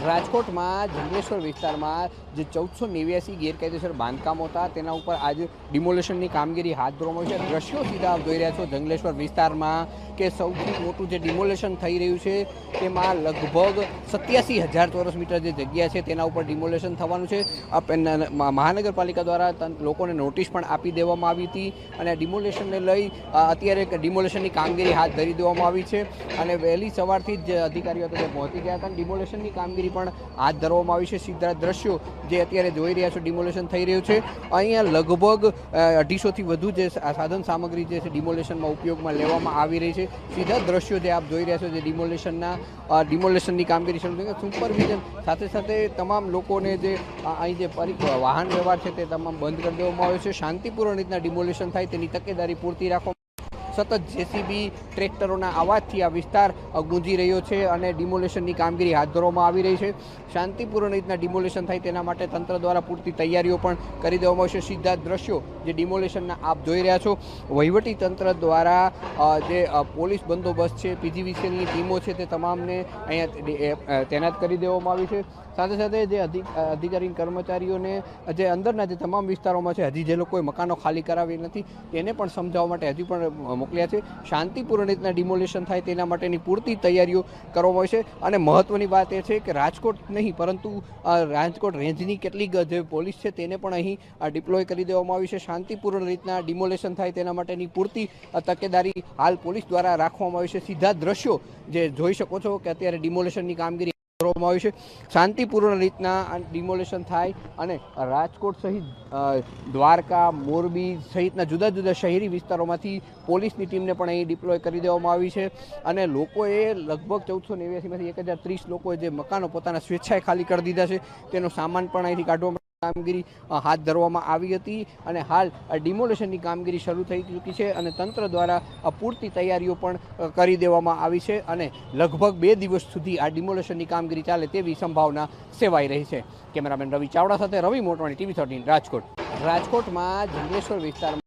રાજકોટમાં જંગલેશ્વર વિસ્તારમાં જે 1489 ગેરકાયદેસર બાંધકામો હતા તેના ઉપર આજે ડિમોલેશનની કામગીરી હાથ ધરવામાં આવી છે। દ્રશ્યો સીધા આપ જોઈ રહ્યા છો જંગલેશ્વર વિસ્તારમાં કે સૌથી મોટું જે ડિમોલેશન થઈ રહ્યું છે તેમાં લગભગ 87,000 ચોરસ મીટર જે જગ્યા છે તેના ઉપર ડિમોલેશન થવાનું છે। મહાનગરપાલિકા દ્વારા લોકોને નોટિસ પણ આપી દેવામાં આવી હતી અને ડિમોલેશનને લઈ અત્યારે ડિમોલેશનની કામગીરી હાથ ધરી દેવામાં આવી છે અને વહેલી સવારથી જ અધિકારીઓ ત્યાં પહોંચી ગયા હતા। ડિમોલેશનની કામગીરી પણ હાથ ધરવામાં આવી છે। સીધા દ્રશ્યો જે અત્યારે જોઈ રહ્યા છો ડિમોલેશન થઈ રહ્યું છે। અહીંયા લગભગ 250થી વધુ જે સાધન સામગ્રી જે છે ડિમોલેશનમાં ઉપયોગમાં લેવામાં આવી રહી છે। સીધા દ્રશ્યો જે આપ જોઈ રહ્યા છો જે ડિમોલેશનની કામગીરી શરૂ થઈ સુપરવિઝન સાથે સાથે તમામ લોકોને જે અહીં જે વાહન વ્યવહાર છે તે તમામ બંધ કરી દેવામાં આવ્યો છે। શાંતિપૂર્ણ રીતના ડિમોલેશન થાય તેની તકેદારી પૂરતી રાખવામાં સતત જેસીબી ટ્રેક્ટરોના અવાજથી આ વિસ્તાર ગુંજી રહ્યો છે અને ડિમોલેશનની કામગીરી હાથ ધરવામાં આવી રહી છે। શાંતિપૂર્ણ રીતના ડિમોલેશન થાય તેના માટે તંત્ર દ્વારા પૂરતી તૈયારીઓ પણ કરી દેવામાં આવશે। સીધા દ્રશ્યો જે ડિમોલેશનના આપ જોઈ રહ્યા છો વહીવટી તંત્ર દ્વારા જે પોલીસ બંદોબસ્ત છે પીજીવીસીની ટીમો છે તે તમામને અહીંયા તૈનાત કરી દેવામાં આવી છે। સાથે સાથે જે અધિકારી કર્મચારીઓને જે અંદરના જે તમામ વિસ્તારોમાં છે હજી જે લોકોએ મકાનો ખાલી કરાવી નથી તેને પણ સમજાવવા માટે હજી પણ મોકલ્યા છે। શાંતિપૂર્ણ રીતના ડિમોલેશન થાય તેના માટેની પૂરતી તૈયારીઓ કરવામાં આવી છે અને મહત્વની વાત એ છે કે રાજકોટ નહીં પરંતુ રાજકોટ રેન્જની કેટલીક જે પોલીસ છે તેને પણ અહીં ડિપ્લોય કરી દેવામાં આવી છે। શાંતિપૂર્ણ રીતના ડિમોલેશન થાય તેના માટેની પૂરતી તકેદારી હાલ પોલીસ દ્વારા રાખવામાં આવી છે। સીધા દ્રશ્યો જે જોઈ શકો છો કે અત્યારે ડિમોલેશનની કામગીરી કરવામાં આવી છે। શાંતિપૂર્ણ રીતના ડિમોલેશન થાય અને રાજકોટ સહિત દ્વારકા મોરબી સહિતના જુદા જુદા શહેરી વિસ્તારોમાંથી પોલીસની ટીમને પણ અહીં ડિપ્લોય કરી દેવામાં આવી છે અને લોકોએ લગભગ 1489માંથી 1030 લોકોએ જે મકાનો પોતાના સ્વેચ્છાએ ખાલી કરી દીધા છે તેનો સામાન પણ અહીંથી કાઢવામાં કામગીરી હાથ ધરવામાં આવી હતી અને હાલ ડિમોલેશનની કામગીરી શરૂ થઈ ચૂકી છે અને તંત્ર દ્વારા પૂરતી તૈયારીઓ પણ કરી દેવામાં આવી છે અને લગભગ 2 દિવસ સુધી આ ડિમોલેશનની કામગીરી ચાલે તેવી સંભાવના સેવાઈ રહી છે। કેમેરામેન રવિ ચાવડા સાથે રવિ મોટવાણી, TV13 રાજકોટ। રાજકોટમાં જંગલેશ્વર વિસ્તારમાં